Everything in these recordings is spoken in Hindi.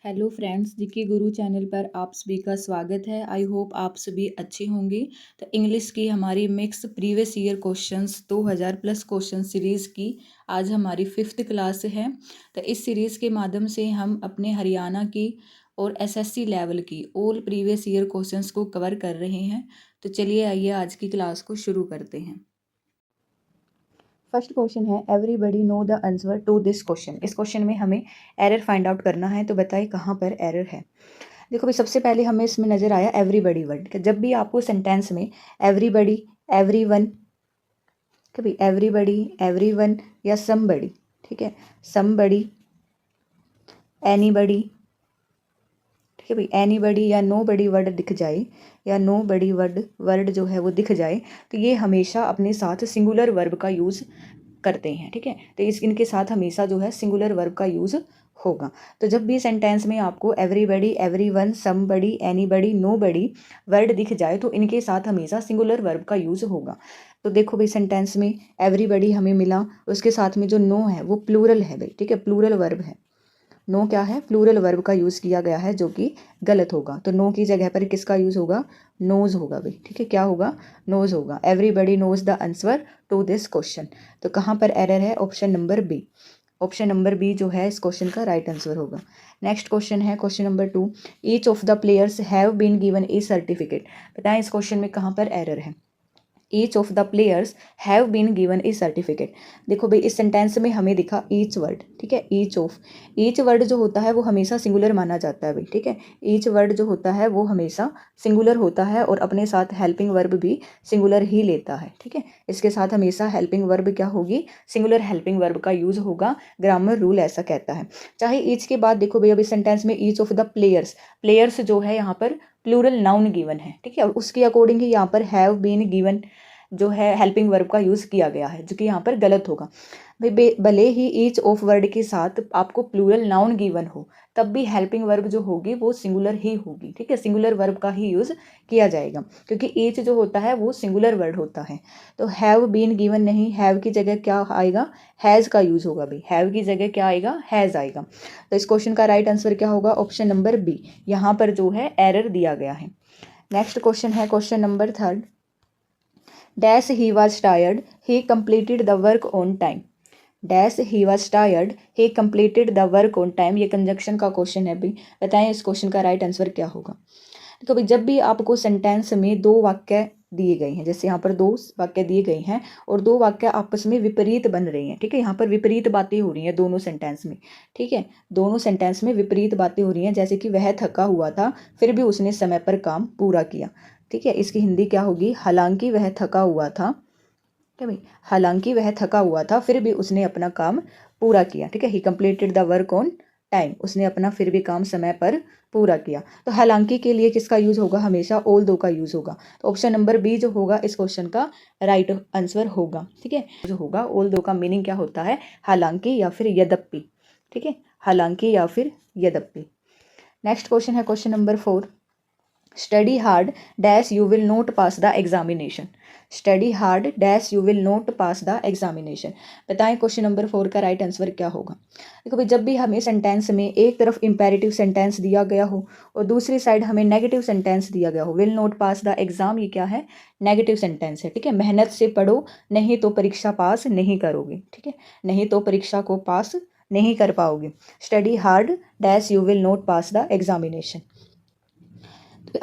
हेलो फ्रेंड्स, जीके गुरु चैनल पर आप सभी का स्वागत है। आई होप आप सभी अच्छे होंगे। तो इंग्लिश की हमारी mix previous year questions 2000 plus question series की आज हमारी 5th क्लास है। तो इस सीरीज़ के माध्यम से हम अपने हरियाणा की और एसएससी लेवल की ऑल प्रीवियस ईयर क्वेश्चंस को कवर कर रहे हैं। तो चलिए आइए आज की क्लास को शुरू करते हैं। फर्स्ट क्वेश्चन है, everybody know the answer to this question. इस क्वेश्चन में हमें एरर फाइंड आउट करना है। तो बताइए कहाँ पर एरर है। देखो भाई, सबसे पहले हमें इसमें नज़र आया एवरीबडी वर्ड। जब भी आपको सेंटेंस में एवरीबडी, एवरीवन, कभी एवरीबडी, एवरीवन या समबडी, ठीक है, समबडी, एनीबडी, ठीक है भाई, एनीबडी या नो बडी वर्ड दिख जाए या नो बडी वर्ड जो है वो दिख जाए तो ये हमेशा अपने साथ सिंगुलर वर्ब का यूज़ करते हैं। ठीक है, तो इनके साथ हमेशा जो है सिंगुलर वर्ब का यूज़ होगा। तो जब भी सेंटेंस में आपको everybody, everyone, somebody, anybody, nobody word दिख जाए तो इनके साथ हमेशा सिंगुलर वर्ब का यूज़ होगा। तो देखो भाई, सेंटेंस में एवरीबडी हमें मिला, उसके साथ में जो नो है वो प्लूरल है भाई। ठीक है, प्लूरल वर्ब है। नो क्या है? प्लूरल वर्ब का यूज़ किया गया है, जो कि गलत होगा। तो नो की जगह पर किसका यूज़ होगा? नोज होगा भाई। ठीक है, क्या होगा? नोज होगा। Everybody knows the answer to this question. तो कहाँ पर एरर है? Option number B. Option number B जो है इस क्वेश्चन का राइट आंसर होगा। नेक्स्ट क्वेश्चन है question number 2, each of the players have been given a certificate. बताएं इस क्वेश्चन में कहाँ पर एरर है। Each of the players have been given a certificate. देखो भाई, इस सेंटेंस में हमें दिखा ईच वर्ड। ठीक है, ईच ऑफ, ईच वर्ड जो होता है वो हमेशा सिंगुलर माना जाता है भाई। ठीक है, ईच वर्ड जो होता है वो हमेशा सिंगुलर होता है और अपने साथ हेल्पिंग वर्ब भी सिंगुलर ही लेता है। ठीक है, इसके साथ हमेशा हेल्पिंग वर्ब क्या होगी? सिंगुलर हेल्पिंग वर्ब का यूज़ होगा। ग्रामर रूल ऐसा कहता है। चाहे ईच के बाद देखो भाई, अभी सेंटेंस में each of the players, players जो है यहाँ पर प्लूरल नाउन गिवन है। ठीक है, और उसके अकॉर्डिंग ही यहाँ पर हैव बीन गिवन जो है हेल्पिंग वर्ब का यूज़ किया गया है, जो कि यहाँ पर गलत होगा भाई। भले ही ईच ऑफ वर्ड के साथ आपको प्लूरल नाउन गिवन हो, तब भी हेल्पिंग वर्ब जो होगी वो सिंगुलर ही होगी। ठीक है, सिंगुलर वर्ब का ही यूज़ किया जाएगा, क्योंकि ईच जो होता है वो सिंगुलर वर्ड होता है। तो हैव बीन गिवन नहीं, हैव की जगह क्या आएगा? हैज़ का यूज़ होगा भाई। हैव की जगह क्या आएगा? हैज़ आएगा। तो इस क्वेश्चन का राइट आंसर क्या होगा? Option number B. यहाँ पर जो है एरर दिया गया है। नेक्स्ट क्वेश्चन है question number 3, dash he was tired he completed the work on time. Dash he was tired he completed the work on time. ये कंजक्शन का क्वेश्चन है भाई। बताएं इस क्वेश्चन का राइट आंसर क्या होगा। तो भाई, जब भी आपको सेंटेंस में दो वाक्य दिए गए हैं, जैसे यहाँ पर दो वाक्य दिए गए हैं और दो वाक्य आपस में विपरीत बन रहे हैं। ठीक है, यहाँ पर विपरीत बातें हो रही हैं दोनों सेंटेंस में। ठीक है, दोनों सेंटेंस में विपरीत बातें हो रही हैं, जैसे कि वह थका हुआ था फिर भी उसने समय पर काम पूरा किया। ठीक है, इसकी हिंदी क्या होगी? हालांकि वह थका हुआ था, क्या भाई, हालांकि वह थका हुआ था फिर भी उसने अपना काम पूरा किया। ठीक है, ही completed the work on time. उसने अपना फिर भी काम समय पर पूरा किया। तो हालांकि के लिए किसका यूज़ होगा? हमेशा ऑल दो का यूज़ होगा। तो ऑप्शन नंबर बी जो होगा इस क्वेश्चन का राइट आंसर होगा। ठीक है, जो होगा ऑल दो का मीनिंग क्या होता है? हालांकि या फिर यद्यपि। ठीक है, हालांकि या फिर यद्यपि। नेक्स्ट क्वेश्चन है question number 4, study hard dash you will not pass the examination. Study hard dash you will not pass the examination. बताएं क्वेश्चन नंबर 4 का राइट आंसर क्या होगा। देखो भाई, जब भी हमें सेंटेंस में एक तरफ इंपेरेटिव सेंटेंस दिया गया हो और दूसरी साइड हमें नेगेटिव सेंटेंस दिया गया हो, will not pass the exam, ये क्या है? नेगेटिव सेंटेंस है। ठीक है, मेहनत से पढ़ो नहीं तो परीक्षा पास नहीं करोगे। ठीक है, नहीं तो परीक्षा को पास नहीं कर पाओगे। Study hard dash you will not pass the examination.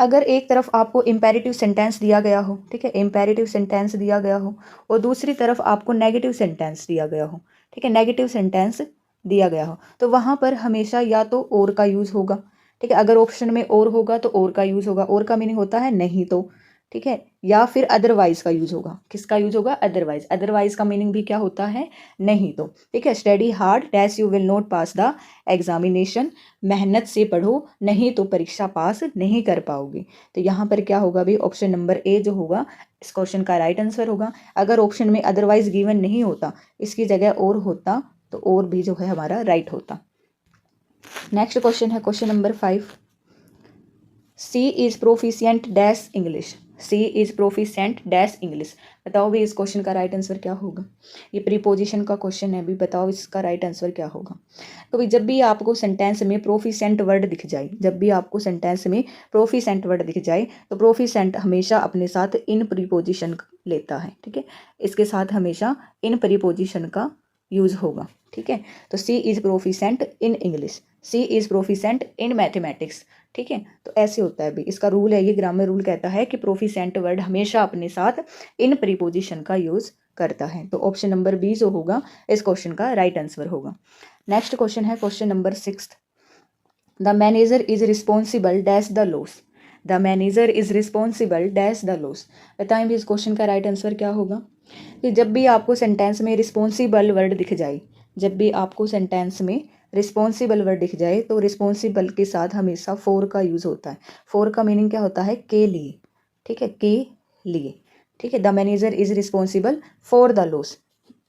अगर एक तरफ आपको इम्पेरेटिव सेंटेंस दिया गया हो, ठीक है, इम्पेरेटिव सेंटेंस दिया गया हो और दूसरी तरफ आपको नेगेटिव सेंटेंस दिया गया हो, ठीक है, नेगेटिव सेंटेंस दिया गया हो, तो वहाँ पर हमेशा या तो और का यूज़ होगा। ठीक है, अगर ऑप्शन में और होगा तो और का यूज़ होगा। और का मीनिंग होता है नहीं तो। ठीक है, या फिर अदरवाइज का यूज़ होगा। किसका यूज़ होगा? अदरवाइज। अदरवाइज का मीनिंग भी क्या होता है? नहीं तो। ठीक है, study hard dash you will not pass the examination. मेहनत से पढ़ो नहीं तो परीक्षा पास नहीं कर पाओगे। तो यहाँ पर क्या होगा भी? ऑप्शन नंबर ए जो होगा इस क्वेश्चन का राइट आंसर होगा। अगर ऑप्शन में अदरवाइज गिवन नहीं होता, इसकी जगह और होता, तो और भी जो है हमारा राइट होता। नेक्स्ट क्वेश्चन है question number 5, she is proficient dash English, she is proficient dash English. बताओ भी इस क्वेश्चन का राइट आंसर क्या होगा। ये प्रीपोजिशन का क्वेश्चन है, भी बताओ इसका राइट आंसर क्या होगा। तो भाई जब भी आपको सेंटेंस में प्रोफिशिएंट वर्ड दिख जाए, जब भी आपको सेंटेंस में प्रोफिशिएंट वर्ड दिख जाए तो प्रोफिशिएंट हमेशा अपने साथ इन प्रीपोजिशन लेता है, ठीक है। इसके साथ हमेशा इन प्रीपोजिशन का यूज़ होगा, ठीक है। तो she is proficient in English, she is proficient in mathematics, ठीक है। तो ऐसे होता है भाई, इसका रूल है, ये ग्रामर रूल कहता है कि प्रोफिशिएंट वर्ड हमेशा अपने साथ इन प्रीपोजिशन का यूज़ करता है। तो ऑप्शन नंबर बी जो होगा इस क्वेश्चन का राइट आंसर होगा। नेक्स्ट क्वेश्चन है question number 6। The manager is responsible dash the loss, the manager is responsible dash the loss. बताएं भी इस क्वेश्चन का राइट आंसर क्या होगा। कि जब भी आपको सेंटेंस में रिस्पॉन्सिबल वर्ड दिख जाए, जब भी आपको सेंटेंस में रिस्पॉन्सिबल वर्ड दिख जाए तो रिस्पॉन्सिबल के साथ हमेशा फॉर का यूज़ होता है। फॉर का मीनिंग क्या होता है, के लिए, ठीक है, के लिए, ठीक है। The manager is responsible for the loss.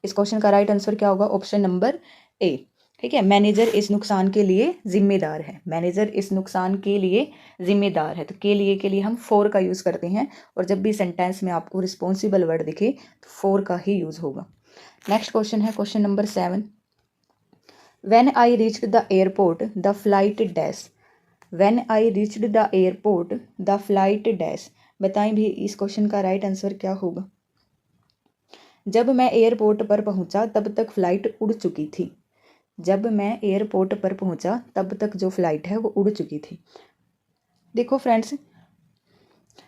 इस क्वेश्चन का राइट आंसर क्या होगा, ऑप्शन नंबर ए, ठीक है। मैनेजर इस नुकसान के लिए जिम्मेदार है, मैनेजर इस नुकसान के लिए जिम्मेदार है। तो के लिए हम फॉर का यूज़ करते हैं, और जब भी सेंटेंस में आपको रिस्पॉन्सिबल वर्ड दिखे तो फॉर का ही यूज़ होगा। नेक्स्ट क्वेश्चन है question number 7। When I reached the airport the flight dash, when I reached the airport the flight dash. बताएं भी इस क्वेश्चन का राइट आंसर क्या होगा। जब मैं एयरपोर्ट पर पहुंचा तब तक फ़्लाइट उड़ चुकी थी, जब मैं एयरपोर्ट पर पहुंचा तब तक जो फ़्लाइट है वो उड़ चुकी थी। देखो फ्रेंड्स,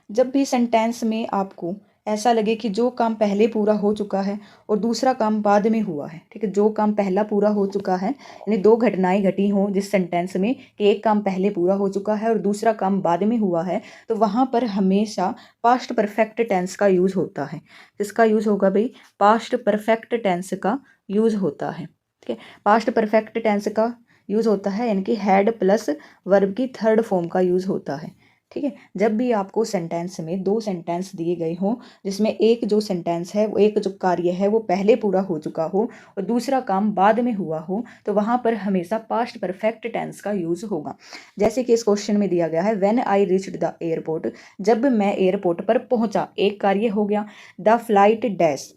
जब भी सेंटेंस में आपको ऐसा लगे कि जो काम पहले पूरा हो चुका है और दूसरा काम बाद में हुआ है, ठीक है, जो काम पहला पूरा हो चुका है, यानी दो घटनाएं घटी हों जिस सेंटेंस में कि एक काम पहले पूरा हो चुका है और दूसरा काम बाद में हुआ है, तो वहाँ पर हमेशा पास्ट परफेक्ट टेंस का यूज़ होता है। किसका यूज़ होगा भाई, पास्ट परफेक्ट टेंस का यूज़ होता है, ठीक है। पास्ट परफेक्ट टेंस का यूज़ होता है, यानी कि हैड प्लस वर्ब की थर्ड फॉर्म का यूज़ होता है, ठीक है। जब भी आपको सेंटेंस में दो सेंटेंस दिए गए हों जिसमें एक जो सेंटेंस है, वो एक जो कार्य है वो पहले पूरा हो चुका हो और दूसरा काम बाद में हुआ हो, तो वहाँ पर हमेशा पास्ट परफेक्ट टेंस का यूज़ होगा। जैसे कि इस क्वेश्चन में दिया गया है, when I reached the airport, जब मैं एयरपोर्ट पर पहुँचा, एक कार्य हो गया। द फ्लाइट डैश,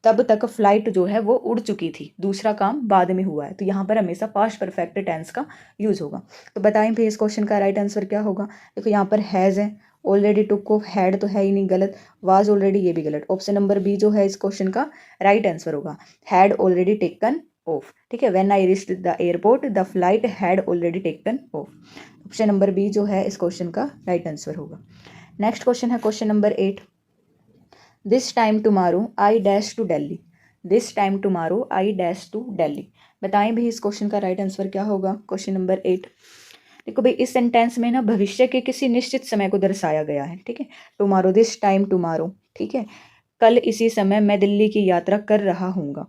तब तक फ्लाइट जो है वो उड़ चुकी थी, दूसरा काम बाद में हुआ है। तो यहाँ पर हमेशा पास्ट परफेक्ट टेंस का यूज़ होगा। तो बताएं फिर इस क्वेश्चन का राइट आंसर क्या होगा। देखो यहाँ पर हैज़ है, ऑलरेडी टुक ऑफ, हैड तो है ही नहीं, गलत, वाज ऑलरेडी, ये भी गलत। ऑप्शन नंबर बी जो है इस क्वेश्चन का राइट आंसर होगा, हैड ऑलरेडी टेकन ऑफ, ठीक है। When I reached the airport the flight had already taken off. Option number B जो है इस क्वेश्चन का राइट आंसर होगा। नेक्स्ट क्वेश्चन है question number 8। This time tomorrow I dash to Delhi, this time tomorrow I dash to Delhi. बताएं भी इस क्वेश्चन का राइट आंसर क्या होगा, क्वेश्चन नंबर 8। देखो भाई इस सेंटेंस में ना भविष्य के किसी निश्चित समय को दर्शाया गया है, ठीक है। टुमारो, दिस टाइम टुमारो, ठीक है। कल इसी समय मैं दिल्ली की यात्रा कर रहा हूँगा,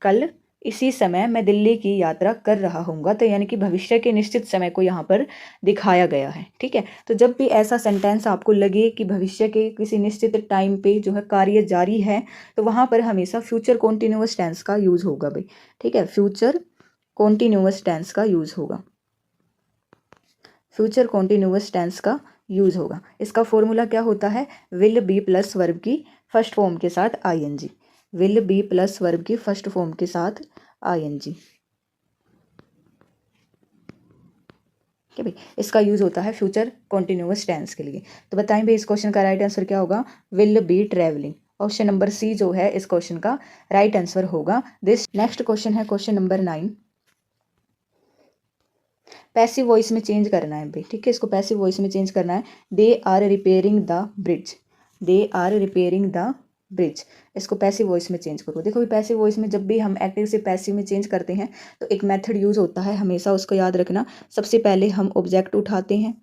कल इसी समय मैं दिल्ली की यात्रा कर रहा हूँगा। तो यानी कि भविष्य के निश्चित समय को यहाँ पर दिखाया गया है, ठीक है। तो जब भी ऐसा सेंटेंस आपको लगे कि भविष्य के किसी निश्चित टाइम पे जो है कार्य जारी है, तो वहाँ पर हमेशा फ्यूचर कॉन्टिन्यूअस टेंस का यूज़ होगा भाई, ठीक है। फ्यूचर कॉन्टिन्यूअस टेंस का यूज़ होगा, फ्यूचर कॉन्टिन्यूअस टेंस का यूज़ होगा। इसका फॉर्मूला क्या होता है, विल बी प्लस वर्ब की फर्स्ट फॉर्म के साथ ING, will be plus verb की फर्स्ट फॉर्म के साथ आईएनजी, ठीक है भाई। इसका यूज़ होता है फ्यूचर कॉन्टिन्यूअस टेंस के लिए। तो बताएं भाई इस क्वेश्चन का राइट आंसर क्या होगा, will be travelling. Option number C जो है इस क्वेश्चन का राइट आंसर होगा दिस। नेक्स्ट क्वेश्चन है क्वेश्चन नंबर 9। पैसिव वॉइस में चेंज करना है भाई, ठीक है। इसको पैसिव वॉइस में चेंज करना है। They are repairing the bridge, they are repairing the bridge. इसको पैसिव वॉइस में चेंज करो। देखो पैसिव वॉइस में जब भी हम एक्टिव से पैसिव में चेंज करते हैं तो एक मेथड यूज़ होता है, हमेशा उसको याद रखना। सबसे पहले हम ऑब्जेक्ट उठाते हैं,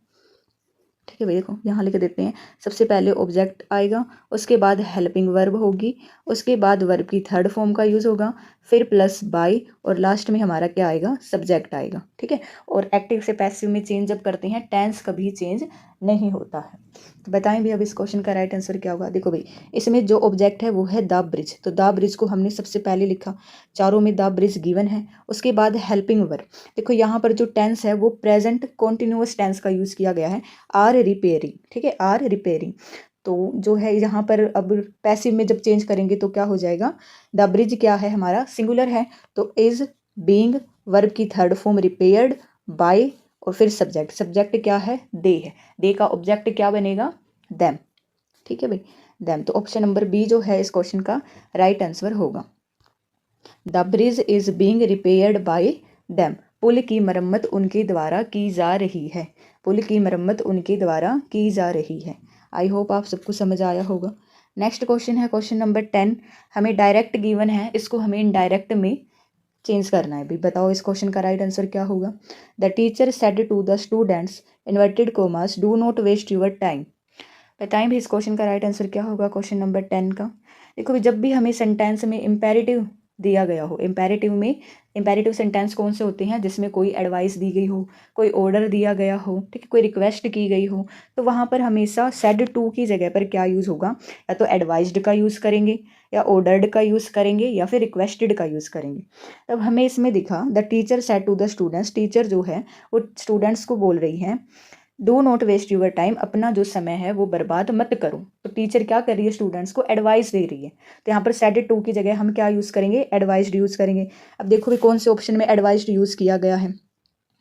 ठीक है भाई। देखो यहाँ लिख देते हैं, सबसे पहले ऑब्जेक्ट आएगा, उसके बाद हेल्पिंग वर्ब होगी, उसके बाद वर्ब की थर्ड फॉर्म का यूज़ होगा, फिर प्लस बाय और लास्ट में हमारा क्या आएगा, सब्जेक्ट आएगा। ठीक है, और एक्टिव से पैसिव में चेंज जब करते हैं टेंस कभी चेंज नहीं होता है। तो बताएं भी अब इस क्वेश्चन का राइट आंसर क्या होगा। देखो भाई, इसमें जो ऑब्जेक्ट है वो है द ब्रिज, तो द ब्रिज को हमने सबसे पहले लिखा, चारों में द ब्रिज गिवन है। उसके बाद हेल्पिंग वर्ब, देखो यहाँ पर जो टेंस है वो प्रेजेंट कॉन्टिन्यूअस टेंस का यूज़ किया गया है, आर रिपेयरिंग। ठीक है, आर रिपेयरिंग। तो जो है यहाँ पर अब पैसिव में जब चेंज करेंगे तो क्या हो जाएगा, द ब्रिज क्या है हमारा, सिंगुलर है, तो इज बीइंग, वर्ब की थर्ड फॉर्म रिपेयर्ड, बाय और फिर सब्जेक्ट, सब्जेक्ट क्या है, दे है, दे का ऑब्जेक्ट क्या बनेगा, देम। ठीक है भाई, देम। तो ऑप्शन नंबर बी जो है इस क्वेश्चन का राइट आंसर होगा। The bridge is being repaired by them, पुल की मरम्मत उनके द्वारा की जा रही है, पुल की मरम्मत उनके द्वारा की जा रही है। आई होप आप सबको समझ आया होगा। नेक्स्ट क्वेश्चन है क्वेश्चन नंबर 10, हमें डायरेक्ट गिवन है, इसको हमें इनडायरेक्ट में चेंज करना है भी। बताओ इस क्वेश्चन का राइट आंसर क्या होगा। The teacher said to the students inverted commas do not waste your time. बताएं भी इस क्वेश्चन का राइट आंसर क्या होगा क्वेश्चन नंबर 10 का। देखो भी, जब भी हमें सेंटेंस में इम्पेरेटिव दिया गया हो, इम्पेरेटिव में, इम्पेरेटिव सेंटेंस कौन से होते हैं, जिसमें कोई एडवाइस दी गई हो, कोई ऑर्डर दिया गया हो, ठीक है, कोई रिक्वेस्ट की गई हो, तो वहाँ पर हमेशा सेड टू की जगह पर क्या यूज़ होगा, या तो एडवाइज्ड का यूज़ करेंगे, या ऑर्डर्ड का यूज़ करेंगे, या फिर रिक्वेस्टेड का यूज़ करेंगे। तब हमें इसमें दिखा the teacher said to the students, teacher जो है वो स्टूडेंट्स को बोल रही है do not waste your time, अपना जो समय है वो बर्बाद मत करो। तो टीचर क्या कर रही है, स्टूडेंट्स को एडवाइस दे रही है, तो यहाँ पर सेड टू की जगह हम क्या यूज़ करेंगे, एडवाइस्ड यूज़ करेंगे। अब देखो भी कौन से ऑप्शन में एडवाइस्ड यूज़ किया गया है,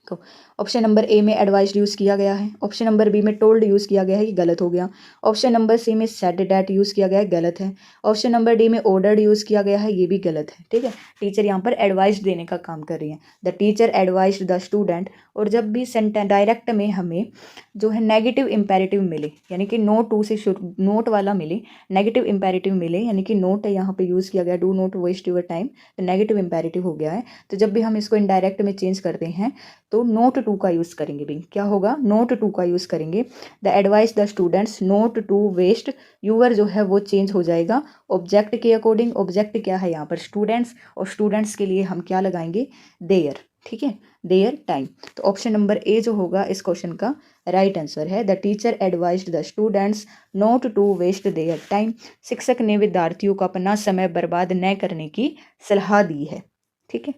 तो ऑप्शन नंबर ए में एडवाइस्ड यूज़ किया गया है, ऑप्शन नंबर बी में टोल्ड यूज़ किया गया है, ये गलत हो गया, ऑप्शन नंबर सी में सेड डैट यूज़ किया गया है, गलत है, ऑप्शन नंबर डी में ऑर्डर्ड यूज़ किया गया है, ये भी गलत है। ठीक है, टीचर यहाँ पर एडवाइस देने का काम कर रही है, the teacher advised the student. और जब भी सेंटेंस डायरेक्ट में हमें जो है नेगेटिव इम्पेरेटिव मिले, यानी कि नो टू से शुरू, नोट वाला मिले, नेगेटिव इम्पेरेटिव मिले, यानी कि नोट है यहाँ पे यूज़ किया गया, do not waste your time, तो नेगेटिव इम्पेरेटिव हो गया है। तो जब भी हम इसको इनडायरेक्ट में चेंज करते हैं तो नोट टू का यूज़ करेंगे भाई, क्या होगा, नोट टू का यूज़ करेंगे। The advice the students not to waste your जो है वो चेंज हो जाएगा ऑब्जेक्ट के अकॉर्डिंग। ऑब्जेक्ट क्या है यहाँ पर, स्टूडेंट्स, और स्टूडेंट्स के लिए हम क्या लगाएंगे, देयर। ठीक है, देयर टाइम। तो ऑप्शन नंबर ए जो होगा इस क्वेश्चन का राइट आंसर है, the teacher advised the students not to waste their time, शिक्षक ने विद्यार्थियों को अपना समय बर्बाद न करने की सलाह दी है। ठीक है,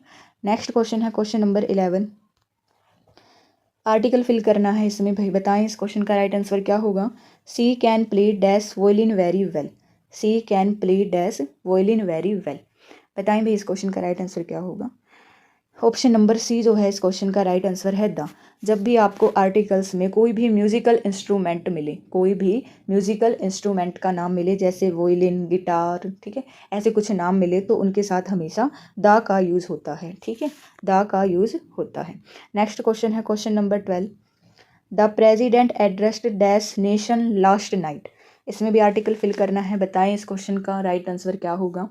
नेक्स्ट क्वेश्चन है क्वेश्चन नंबर 11, आर्टिकल फिल करना है इसमें भाई। बताएं इस क्वेश्चन का राइट आंसर क्या होगा। She can play dash violin very well, she can play dash violin very well. बताएं भाई इस क्वेश्चन का राइट आंसर क्या होगा। ऑप्शन नंबर सी जो है इस क्वेश्चन का राइट आंसर है द। जब भी आपको आर्टिकल्स में कोई भी म्यूजिकल इंस्ट्रूमेंट मिले, कोई भी म्यूजिकल इंस्ट्रूमेंट का नाम मिले, जैसे वोलिन, गिटार, ठीक है, ऐसे कुछ नाम मिले, तो उनके साथ हमेशा द का यूज़ होता है। ठीक है, द का यूज़ होता है। नेक्स्ट क्वेश्चन है question number 12, the president addressed dash nation last night. इसमें भी आर्टिकल फिल करना है। बताएं इस क्वेश्चन का राइट आंसर क्या होगा।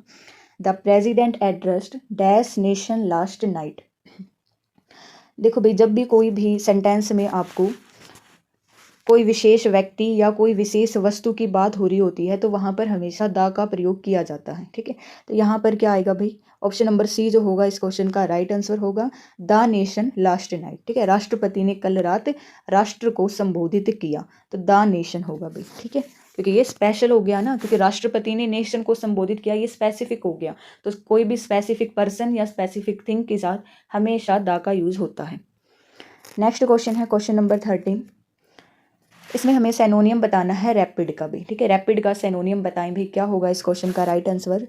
The president addressed dash nation last night. देखो भाई, जब भी कोई भी सेंटेंस में आपको कोई विशेष व्यक्ति या कोई विशेष वस्तु की बात हो रही होती है, तो वहाँ पर हमेशा द का प्रयोग किया जाता है। ठीक है, तो यहाँ पर क्या आएगा भाई, ऑप्शन नंबर सी जो होगा इस क्वेश्चन का राइट आंसर होगा, द नेशन लास्ट नाइट। ठीक है, राष्ट्रपति ने कल रात राष्ट्र को संबोधित किया, तो द नेशन होगा भाई। ठीक है, क्योंकि ये स्पेशल हो गया ना, क्योंकि राष्ट्रपति ने नेशन को संबोधित किया, ये स्पेसिफिक हो गया, तो कोई भी स्पेसिफिक पर्सन या स्पेसिफिक थिंग के साथ हमेशा द का यूज़ होता है। नेक्स्ट क्वेश्चन है क्वेश्चन नंबर 13, इसमें हमें सैनोनियम बताना है रैपिड का भी। ठीक है, रैपिड का सैनोनियम बताएं भी, क्या होगा इस क्वेश्चन का राइट आंसर।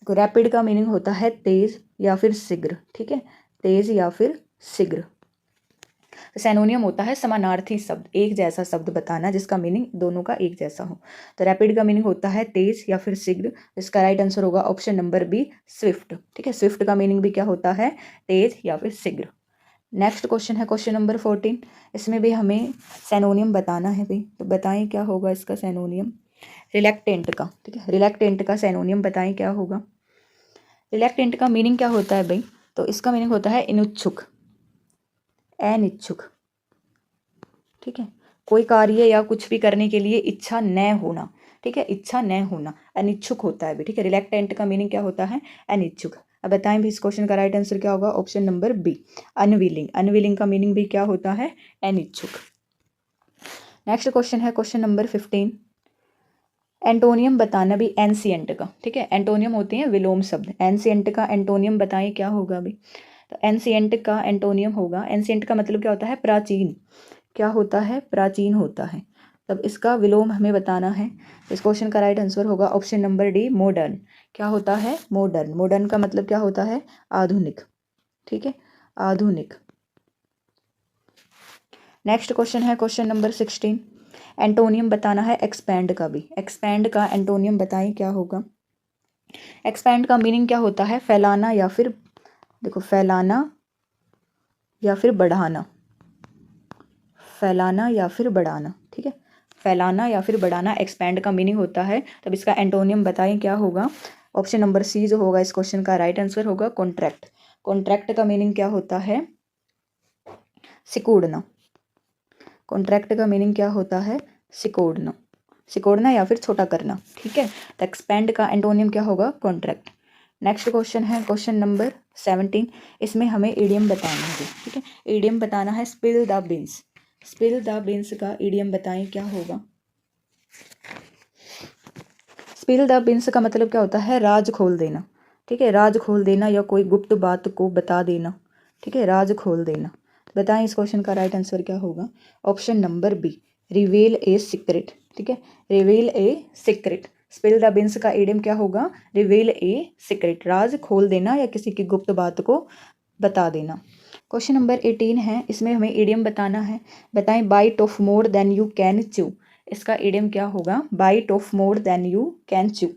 तो रैपिड का मीनिंग होता है तेज या फिर शीघ्र। ठीक है, तेज या फिर शीघ्र। तो सैनोनियम होता है समानार्थी शब्द, एक जैसा शब्द बताना जिसका मीनिंग दोनों का एक जैसा हो। तो रैपिड का मीनिंग होता है तेज या फिर शीघ्र। इसका राइट आंसर होगा ऑप्शन नंबर बी, स्विफ्ट। ठीक है, स्विफ्ट का मीनिंग भी क्या होता है, तेज या फिर शीघ्र। नेक्स्ट क्वेश्चन है क्वेश्चन नंबर 14, इसमें भी हमें सैनोनियम बताना है भाई। तो बताएं क्या होगा इसका सैनोनियम, रिलैक्टेंट का। ठीक है, रिलैक्टेंट का सैनोनियम बताएं क्या होगा। रिलैक्टेंट का मीनिंग क्या होता है भाई, तो इसका मीनिंग होता है इनुत्सुक, अनिच्छुक। ठीक है, कोई कार्य या कुछ भी करने के लिए इच्छा न होना। ठीक है, इच्छा न होना, अनिच्छुक होता है भी। ठीक है, रिलैक्टेंट का मीनिंग क्या होता है, अनिच्छुक। अब बताएं भी इस क्वेश्चन का राइट आंसर क्या होगा। Option number B, unwilling. Unwilling का मीनिंग भी क्या होता है, अनिच्छुक। नेक्स्ट क्वेश्चन है क्वेश्चन नंबर 15। एंटोनियम बताना भी एंशिएंट का, ठीक है। एंटोनियम होते हैं विलोम शब्द। एंशिएंट का एंटोनियम बताएं क्या होगा भी। तो एंशिएंट का एंटोनियम होगा, एंशिएंट का मतलब क्या होता है, प्राचीन। क्या होता है, प्राचीन होता है। तब इसका विलोम हमें बताना है। इस क्वेश्चन का राइट आंसर होगा ऑप्शन नंबर डी, मॉडर्न। क्या होता है, मॉडर्न। मॉडर्न का मतलब क्या होता है, आधुनिक, ठीक है, आधुनिक। नेक्स्ट क्वेश्चन है क्वेश्चन नंबर 16। एंटोनियम बताना है एक्सपैंड का भी। एक्सपैंड का एंटोनियम बताएं क्या होगा। एक्सपैंड का मीनिंग क्या होता है, फैलाना या फिर, देखो, फैलाना या फिर बढ़ाना, फैलाना या फिर बढ़ाना, ठीक है। फैलाना या फिर बढ़ाना एक्सपैंड का मीनिंग होता है। तब इसका एंटोनियम बताएं क्या होगा। ऑप्शन नंबर सी जो होगा इस क्वेश्चन का राइट आंसर होगा, कॉन्ट्रैक्ट। कॉन्ट्रैक्ट का मीनिंग क्या होता है, सिकोड़ना। कॉन्ट्रैक्ट का मीनिंग क्या होता है, सिकोड़ना, सिकोड़ना या फिर छोटा करना, ठीक है। तो एक्सपैंड का एंटोनियम क्या होगा, कॉन्ट्रैक्ट। नेक्स्ट क्वेश्चन है क्वेश्चन नंबर 17। इसमें हमें ईडियम बताना है, ठीक है। ईडियम बताना है spill the beans. Spill the beans का ईडियम बताएं क्या होगा। स्पिल द बीन्स का मतलब क्या होता है, राज खोल देना, ठीक है। राज खोल देना या कोई गुप्त बात को बता देना, ठीक है, राज खोल देना। बताएं इस क्वेश्चन का राइट आंसर क्या होगा। Option number B, reveal a secret, ठीक है, reveal a secret. Spill the beans का ईडियम क्या होगा, रिवील ए सीक्रेट, राज खोल देना या किसी की गुप्त बात को बता देना। क्वेश्चन नंबर 18 है, इसमें हमें ईडियम बताना है। बताएं bite off more than you can chew. इसका ईडियम क्या होगा, bite off more than you can chew.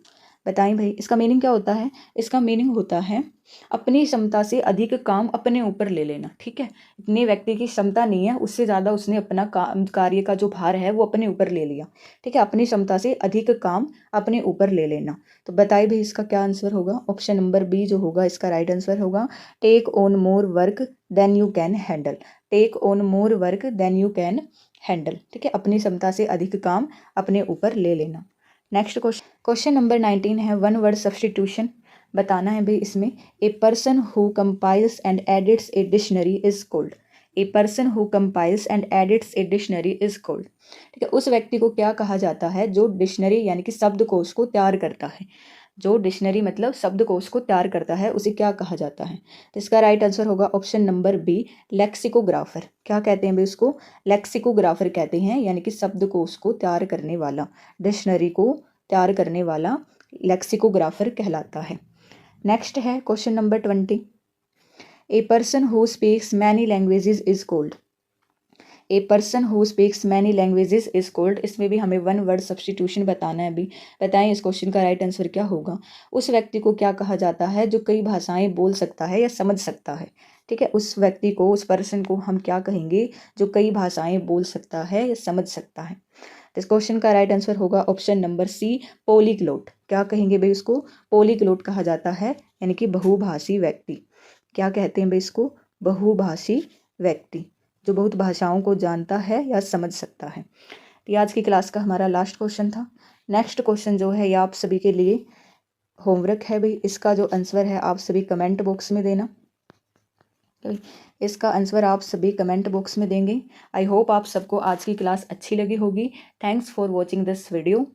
बताएं भाई इसका मीनिंग क्या होता है। इसका मीनिंग होता है अपनी क्षमता से अधिक काम अपने ऊपर ले लेना, ठीक है। इतनी व्यक्ति की क्षमता नहीं है, उससे ज़्यादा उसने अपना कार्य का जो भार है वो अपने ऊपर ले लिया, ठीक है। अपनी क्षमता से अधिक काम अपने ऊपर ले लेना। तो बताइए भाई इसका क्या आंसर होगा। ऑप्शन नंबर बी जो होगा इसका राइट आंसर होगा, take on more work than you can handle. Take on more work than you can handle, ठीक है, अपनी क्षमता से अधिक काम अपने ऊपर ले लेना। नेक्स्ट क्वेश्चन नंबर 19 है, वन वर्ड सब्सटीट्यूशन बताना है भाई इसमें। A person who compiles and edits a dictionary is called. A person who compiles and edits a dictionary is called, ठीक है। उस व्यक्ति को क्या कहा जाता है जो डिक्शनरी यानी कि शब्दकोश को तैयार करता है। जो डिक्शनरी मतलब शब्दकोश को तैयार करता है उसे क्या कहा जाता है। तो इसका राइट आंसर होगा ऑप्शन नंबर बी, लेक्सिकोग्राफर। क्या कहते हैं भाई उसको, लेक्सिकोग्राफर कहते हैं, यानी कि शब्दकोश को तैयार करने वाला, डिक्शनरी को तैयार करने वाला लेक्सिकोग्राफर कहलाता है। नेक्स्ट है question number 20। A person who speaks many languages is called. A person who speaks many languages is called. इसमें भी हमें वन वर्ड सब्सटीट्यूशन बताना है अभी। बताएं इस क्वेश्चन का राइट आंसर क्या होगा। उस व्यक्ति को क्या कहा जाता है जो कई भाषाएं बोल सकता है या समझ सकता है, ठीक है। उस व्यक्ति को, उस पर्सन को हम क्या कहेंगे जो कई भाषाएं बोल सकता है या समझ सकता है। तो इस क्वेश्चन का राइट आंसर होगा ऑप्शन नंबर सी, पॉलीग्लोट। क्या कहेंगे भाई उसको, पॉलीग्लोट कहा जाता है, यानी कि बहुभाषी व्यक्ति। क्या कहते हैं भाई इसको, बहुभाषी व्यक्ति, जो बहुत भाषाओं को जानता है या समझ सकता है। तो आज की क्लास का हमारा लास्ट क्वेश्चन था। नेक्स्ट क्वेश्चन जो है ये आप सभी के लिए होमवर्क है भाई। इसका जो आंसर है आप सभी कमेंट बॉक्स में देना। इसका आंसर आप सभी कमेंट बॉक्स में देंगे। आई होप आप सबको आज की क्लास अच्छी लगी होगी। Thanks for watching this video.